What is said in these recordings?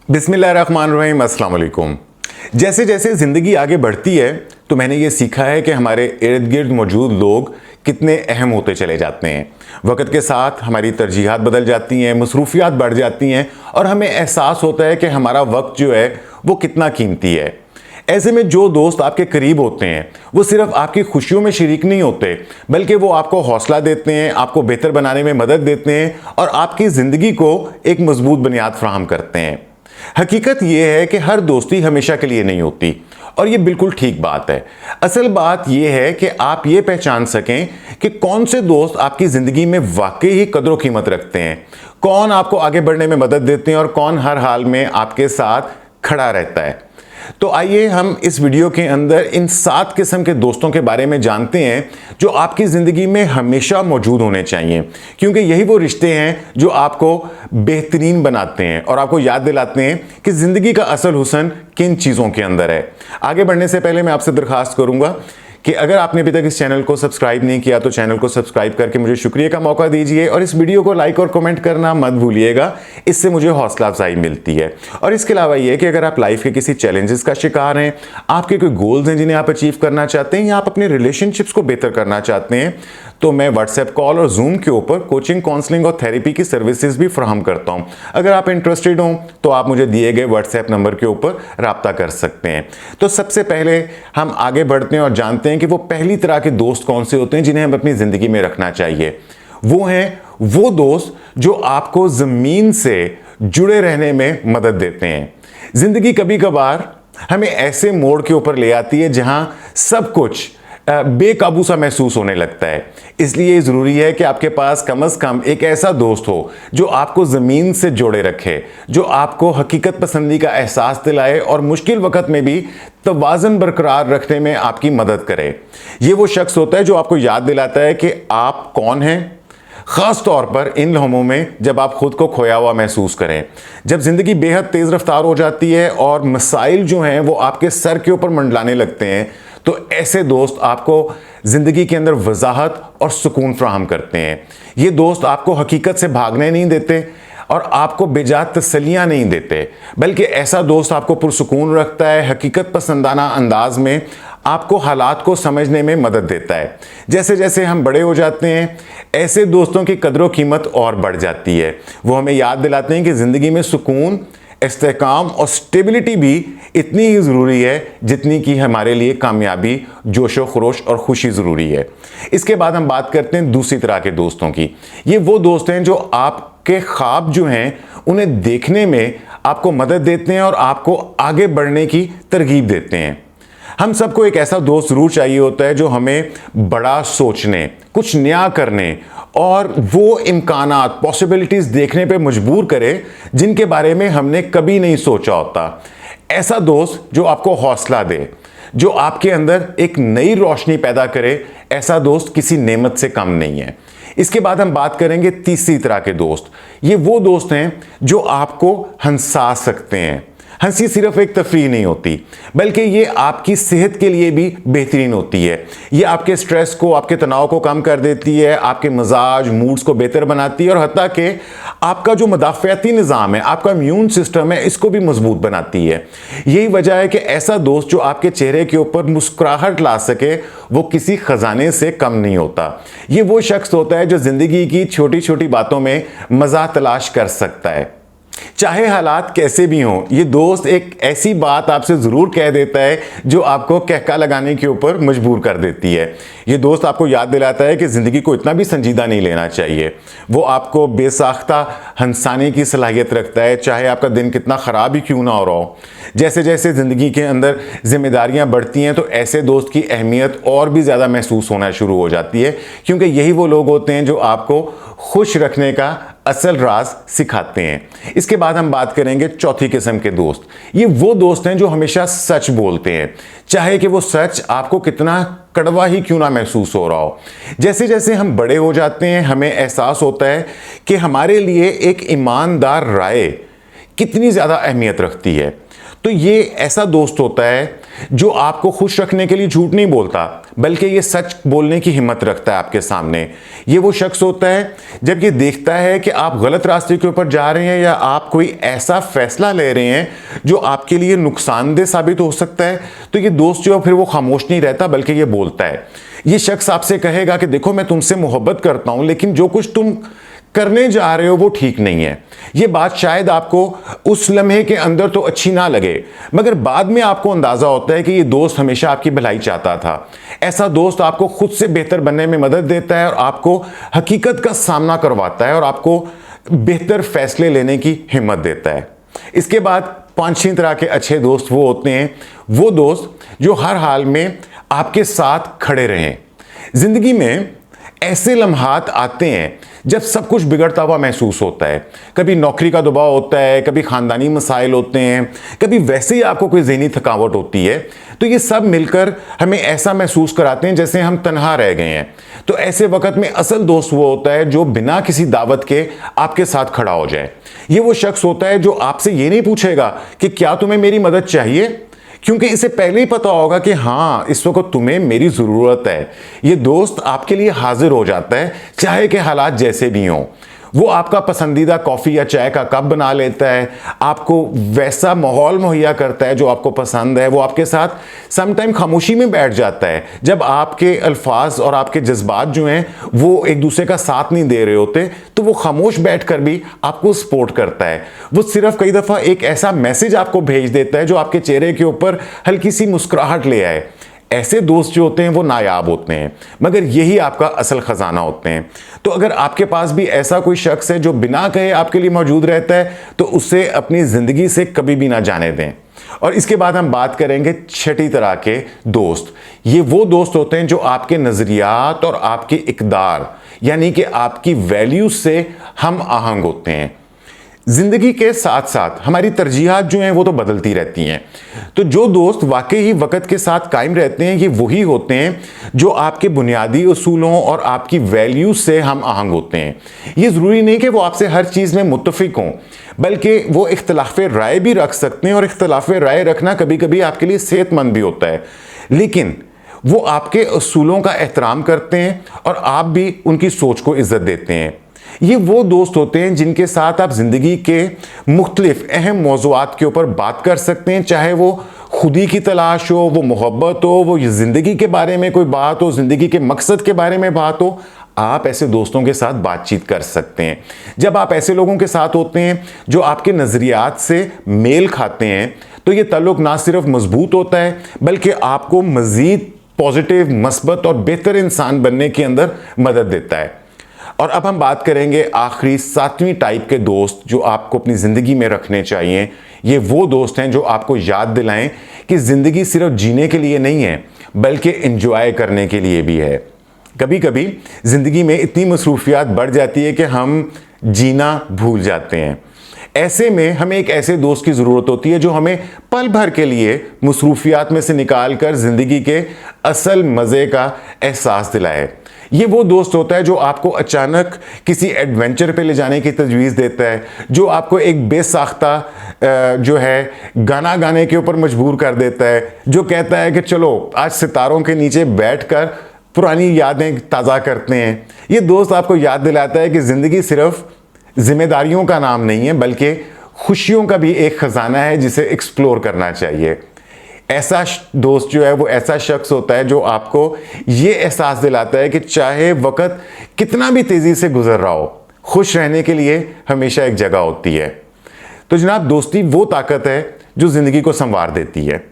बिस्मिल्लाहिर्रहमानिर्रहीम, अस्सलाम वालेकुम। जैसे जैसे ज़िंदगी आगे बढ़ती है तो मैंने ये सीखा है कि हमारे इर्द गिर्द मौजूद लोग कितने अहम होते चले जाते हैं। वक्त के साथ हमारी तरजीहात बदल जाती हैं, मसरूफियात बढ़ जाती हैं और हमें एहसास होता है कि हमारा वक्त जो है वो कितना कीमती है। ऐसे में जो दोस्त आपके करीब होते हैं वो सिर्फ आपकी खुशियों में शरीक नहीं होते, बल्कि वो आपको हौसला देते हैं, आपको बेहतर बनाने में मदद देते हैं और आपकी ज़िंदगी को एक मजबूत बुनियाद फराहम करते हैं। हकीकत यह है कि हर दोस्ती हमेशा के लिए नहीं होती और ये बिल्कुल ठीक बात है। असल बात यह है कि आप ये पहचान सकें कि कौन से दोस्त आपकी ज़िंदगी में वाकई ही कदर व कीमत रखते हैं, कौन आपको आगे बढ़ने में मदद देते हैं और कौन हर हाल में आपके साथ खड़ा रहता है। तो आइए हम इस वीडियो के अंदर इन 7 किस्म के दोस्तों के बारे में जानते हैं जो आपकी ज़िंदगी में हमेशा मौजूद होने चाहिए, क्योंकि यही वो रिश्ते हैं जो आपको बेहतरीन बनाते हैं और आपको याद दिलाते हैं कि ज़िंदगी का असल हुस्न किन चीज़ों के अंदर है। आगे बढ़ने से पहले मैं आपसे दरख्वास्त करूँगा कि अगर आपने अभी तक इस चैनल को सब्सक्राइब नहीं किया तो चैनल को सब्सक्राइब करके मुझे शुक्रिया का मौका दीजिए और इस वीडियो को लाइक और कमेंट करना मत भूलिएगा, इससे मुझे हौसला अफजाई मिलती है। और इसके अलावा ये कि अगर आप लाइफ के किसी चैलेंजेस का शिकार हैं, आपके कोई गोल्स हैं जिन्हें आप अचीव करना चाहते हैं या आप अपने रिलेशनशिप्स को बेहतर करना चाहते हैं, तो मैं व्हाट्सएप कॉल और जूम के ऊपर कोचिंग, काउंसलिंग और थेरेपी की सर्विसेज भी फराहम करता हूं। अगर आप इंटरेस्टेड हो तो आप मुझे दिए गए व्हाट्सएप नंबर के ऊपर राब्ता कर सकते हैं। तो सबसे पहले हम आगे बढ़ते हैं और जानते हैं कि वो पहली तरह के दोस्त कौन से होते हैं जिन्हें हम अपनी जिंदगी में रखना चाहिए। वो हैं वो दोस्त जो आपको जमीन से जुड़े रहने में मदद देते हैं। जिंदगी कभी कभार हमें ऐसे मोड़ के ऊपर ले आती है जहां सब कुछ बेकाबू सा महसूस होने लगता है। इसलिए ज़रूरी है कि आपके पास कम से कम एक ऐसा दोस्त हो जो आपको ज़मीन से जोड़े रखे, जो आपको हकीकत पसंदी का एहसास दिलाए और मुश्किल वक्त में भी तवाज़ुन बरकरार रखने में आपकी मदद करे। ये वो शख्स होता है जो आपको याद दिलाता है कि आप कौन हैं, ख़ास तौर पर इन लम्हों में जब आप खुद को खोया हुआ महसूस करें, जब ज़िंदगी बेहद तेज़ रफ्तार हो जाती है और मसाइल जो हैं वो आपके सर के ऊपर मंडलाने लगते हैं, तो ऐसे दोस्त आपको ज़िंदगी के अंदर वजाहत और सुकून फराहम करते हैं। ये दोस्त आपको हकीकत से भागने नहीं देते और आपको बेजा तसल्लियाँ नहीं देते, बल्कि ऐसा दोस्त आपको पुरसुकून रखता है, हकीकत पसंदाना अंदाज में आपको हालात को समझने में मदद देता है। जैसे जैसे हम बड़े हो जाते हैं ऐसे दोस्तों की कदर कीमत और बढ़ जाती है। वो हमें याद दिलाते हैं कि ज़िंदगी में सुकून, इस्तेकाम और स्टेबिलिटी भी इतनी ही ज़रूरी है जितनी कि हमारे लिए कामयाबी, जोशो खरोश और खुशी ज़रूरी है। इसके बाद हम बात करते हैं दूसरी तरह के दोस्तों की। ये वो दोस्त हैं जो आपके ख्वाब जो हैं उन्हें देखने में आपको मदद देते हैं और आपको आगे बढ़ने की तरगीब देते हैं। हम सबको एक ऐसा दोस्त ज़रूर चाहिए होता है जो हमें बड़ा सोचने, कुछ नया करने और वो इम्कानात, पॉसिबिलिटीज़ देखने पे मजबूर करे जिनके बारे में हमने कभी नहीं सोचा होता। ऐसा दोस्त जो आपको हौसला दे, जो आपके अंदर एक नई रोशनी पैदा करे, ऐसा दोस्त किसी नेमत से कम नहीं है। इसके बाद हम बात करेंगे तीसरी तरह के दोस्त। ये वो दोस्त हैं जो आपको हंसा सकते हैं। हंसी सिर्फ एक तफरीह नहीं होती, बल्कि ये आपकी सेहत के लिए भी बेहतरीन होती है। ये आपके स्ट्रेस को, आपके तनाव को कम कर देती है, आपके मिजाज, मूड्स को बेहतर बनाती है और हत्ता कि आपका जो मदाफ़ियाती निज़ाम है, आपका इम्यून सिस्टम है, इसको भी मजबूत बनाती है। यही वजह है कि ऐसा दोस्त जो आपके चेहरे के ऊपर मुस्कुराहट ला सके वो किसी ख़जाने से कम नहीं होता। ये वो शख्स होता है जो ज़िंदगी की छोटी छोटी बातों में मज़ा तलाश कर सकता है। चाहे हालात कैसे भी हों, ये दोस्त एक ऐसी बात आपसे ज़रूर कह देता है जो आपको कहका लगाने के ऊपर मजबूर कर देती है। ये दोस्त आपको याद दिलाता है कि ज़िंदगी को इतना भी संजीदा नहीं लेना चाहिए। वो आपको बेसाख्ता हंसाने की सलाहियत रखता है, चाहे आपका दिन कितना ख़राब ही क्यों ना हो रहा हो। जैसे जैसे ज़िंदगी के अंदर जिम्मेदारियाँ बढ़ती हैं तो ऐसे दोस्त की अहमियत और भी ज़्यादा महसूस होना शुरू हो जाती है, क्योंकि यही वो लोग होते हैं जो आपको खुश रखने का असल राज सिखाते हैं। इसके बाद हम बात करेंगे चौथी किस्म के दोस्त। ये वो दोस्त हैं जो हमेशा सच बोलते हैं, चाहे कि वो सच आपको कितना कड़वा ही क्यों ना महसूस हो रहा हो। जैसे जैसे हम बड़े हो जाते हैं हमें एहसास होता है कि हमारे लिए एक ईमानदार राय कितनी ज़्यादा अहमियत रखती है। तो ये ऐसा दोस्त होता है जो आपको खुश रखने के लिए झूठ नहीं बोलता, बल्कि ये सच बोलने की हिम्मत रखता है आपके सामने। ये वो शख्स होता है जब ये देखता है कि आप गलत रास्ते के ऊपर जा रहे हैं या आप कोई ऐसा फैसला ले रहे हैं जो आपके लिए नुकसानदेह साबित हो सकता है, तो ये दोस्त जो है फिर वो खामोश नहीं रहता बल्कि ये बोलता है। ये शख्स आपसे कहेगा कि देखो मैं तुमसे मोहब्बत करता हूं, लेकिन जो कुछ तुम करने जा रहे हो वो ठीक नहीं है। ये बात शायद आपको उस लम्हे के अंदर तो अच्छी ना लगे, मगर बाद में आपको अंदाजा होता है कि ये दोस्त हमेशा आपकी भलाई चाहता था। ऐसा दोस्त आपको खुद से बेहतर बनने में मदद देता है और आपको हकीकत का सामना करवाता है और आपको बेहतर फैसले लेने की हिम्मत देता है। इसके बाद 5-6 तरह के अच्छे दोस्त वो होते हैं, वो दोस्त जो हर हाल में आपके साथ खड़े रहें। जिंदगी में ऐसे लम्हात आते हैं जब सब कुछ बिगड़ता हुआ महसूस होता है। कभी नौकरी का दबाव होता है, कभी खानदानी मसाइल होते हैं, कभी वैसे ही आपको कोई ज़हनी थकावट होती है। तो ये सब मिलकर हमें ऐसा महसूस कराते हैं जैसे हम तन्हा रह गए हैं। तो ऐसे वक्त में असल दोस्त वो होता है जो बिना किसी दावत के आपके साथ खड़ा हो जाए। ये वो शख्स होता है जो आपसे ये नहीं पूछेगा कि क्या तुम्हें मेरी मदद चाहिए, क्योंकि इसे पहले ही पता होगा कि हाँ इस वक्त तुम्हें मेरी ज़रूरत है। ये दोस्त आपके लिए हाजिर हो जाता है चाहे कि हालात जैसे भी हों। वो आपका पसंदीदा कॉफ़ी या चाय का कप बना लेता है, आपको वैसा माहौल मुहैया करता है जो आपको पसंद है। वो आपके साथ समटाइम खामोशी में बैठ जाता है जब आपके अल्फाज और आपके जज्बात जो हैं वो एक दूसरे का साथ नहीं दे रहे होते, तो वो खामोश बैठकर भी आपको सपोर्ट करता है। वो सिर्फ कई दफ़ा एक ऐसा मैसेज आपको भेज देता है जो आपके चेहरे के ऊपर हल्की सी मुस्कुराहट ले आए। ऐसे दोस्त जो होते हैं वो नायाब होते हैं, मगर यही आपका असल ख़जाना होते हैं। तो अगर आपके पास भी ऐसा कोई शख्स है जो बिना कहे आपके लिए मौजूद रहता है, तो उसे अपनी ज़िंदगी से कभी भी ना जाने दें। और इसके बाद हम बात करेंगे 6ठी तरह के दोस्त। ये वो दोस्त होते हैं जो आपके नज़रियात और आपकी इक़दार यानी कि आपकी वैल्यूज से हम आहंग होते हैं। जिंदगी के साथ साथ हमारी तरजीहात जो हैं वो तो बदलती रहती हैं। तो जो दोस्त वाकई ही वक्त के साथ कायम रहते हैं, ये वही होते हैं जो आपके बुनियादी उसूलों और आपकी वैल्यूज से हम आहंग होते हैं। ये ज़रूरी नहीं कि वो आपसे हर चीज़ में मुत्तफिक हों, बल्कि वो इख्तलाफ राय भी रख सकते हैं और इख्तलाफ राय रखना कभी कभी आपके लिए सेहतमंद भी होता है। लेकिन वो आपके उसूलों का एहतराम करते हैं और आप भी उनकी सोच को इज्जत देते हैं। ये वो दोस्त होते हैं जिनके साथ आप ज़िंदगी के मुख्तलिफ अहम मौज़ूआत के ऊपर बात कर सकते हैं, चाहे वो खुदी की तलाश हो, वो मोहब्बत हो, वो ज़िंदगी के बारे में कोई बात हो, ज़िंदगी के मकसद के बारे में बात हो। आप ऐसे दोस्तों के साथ बातचीत कर सकते हैं। जब आप ऐसे लोगों के साथ होते हैं जो आपके नज़रियात से मेल खाते हैं, तो ये ताल्लुक़ ना सिर्फ मजबूत होता है बल्कि आपको मज़ीद पॉजिटिव, मस्बत और बेहतर इंसान बनने के अंदर मदद देता है। और अब हम बात करेंगे आखिरी 7वीं टाइप के दोस्त जो आपको अपनी ज़िंदगी में रखने चाहिए। ये वो दोस्त हैं जो आपको याद दिलाएं कि ज़िंदगी सिर्फ जीने के लिए नहीं है बल्कि एंजॉय करने के लिए भी है। कभी कभी ज़िंदगी में इतनी मसरूफियात बढ़ जाती है कि हम जीना भूल जाते हैं। ऐसे में हमें एक ऐसे दोस्त की ज़रूरत होती है जो हमें पल भर के लिए मसरूफियात में से निकाल कर ज़िंदगी के असल मज़े का एहसास दिलाए। ये वो दोस्त होता है जो आपको अचानक किसी एडवेंचर पे ले जाने की तजवीज़ देता है, जो आपको एक बेसाख्ता जो है गाना गाने के ऊपर मजबूर कर देता है, जो कहता है कि चलो आज सितारों के नीचे बैठकर पुरानी यादें ताज़ा करते हैं। ये दोस्त आपको याद दिलाता है कि ज़िंदगी सिर्फ जिम्मेदारियों का नाम नहीं है बल्कि खुशियों का भी एक ख़जाना है जिसे एक्सप्लोर करना चाहिए। ऐसा दोस्त जो है वो ऐसा शख्स होता है जो आपको ये एहसास दिलाता है कि चाहे वक्त कितना भी तेज़ी से गुजर रहा हो, खुश रहने के लिए हमेशा एक जगह होती है। तो जनाब, दोस्ती वो ताकत है जो ज़िंदगी को संवार देती है।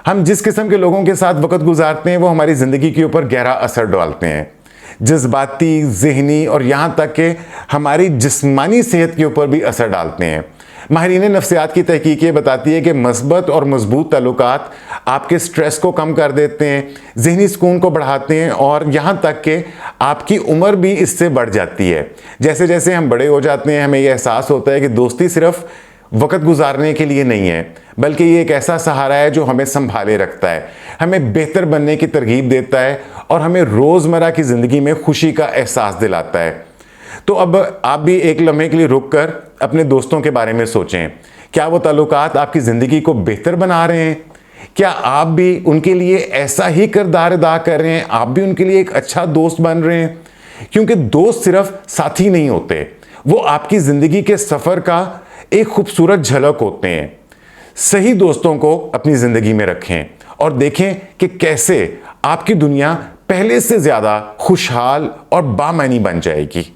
हम जिस किस्म के लोगों के साथ वक्त गुजारते हैं वो हमारी ज़िंदगी के ऊपर गहरा असर डालते हैं, जज्बाती, ज़हनी और यहाँ तक कि हमारी जिस्मानी सेहत के ऊपर भी असर डालते हैं। माहिरीन नफ्सियात की तहकीक बताती है कि मस्बत और मजबूत ताल्लुकात आपके स्ट्रेस को कम कर देते हैं, ज़हनी सुकून को बढ़ाते हैं और यहाँ तक कि आपकी उम्र भी इससे बढ़ जाती है। जैसे जैसे हम बड़े हो जाते हैं हमें यह एहसास होता है कि दोस्ती सिर्फ वक्त गुजारने के लिए नहीं है बल्कि ये एक ऐसा सहारा है जो हमें संभाले रखता है, हमें बेहतर बनने की तरगीब देता है और हमें रोज़मर्रा की ज़िंदगी में खुशी का एहसास दिलाता है। तो अब आप भी एक लम्हे के लिए रुक कर अपने दोस्तों के बारे में सोचें क्या वो ताल्लुकात आपकी ज़िंदगी को बेहतर बना रहे हैं? क्या आप भी उनके लिए ऐसा ही किरदार अदा कर रहे हैं? आप भी उनके लिए एक अच्छा दोस्त बन रहे हैं? क्योंकि दोस्त सिर्फ साथी नहीं होते, वो आपकी ज़िंदगी के सफ़र का एक खूबसूरत झलक होते हैं। सही दोस्तों को अपनी ज़िंदगी में रखें और देखें कि कैसे आपकी दुनिया पहले से ज़्यादा खुशहाल और बामानी बन जाएगी।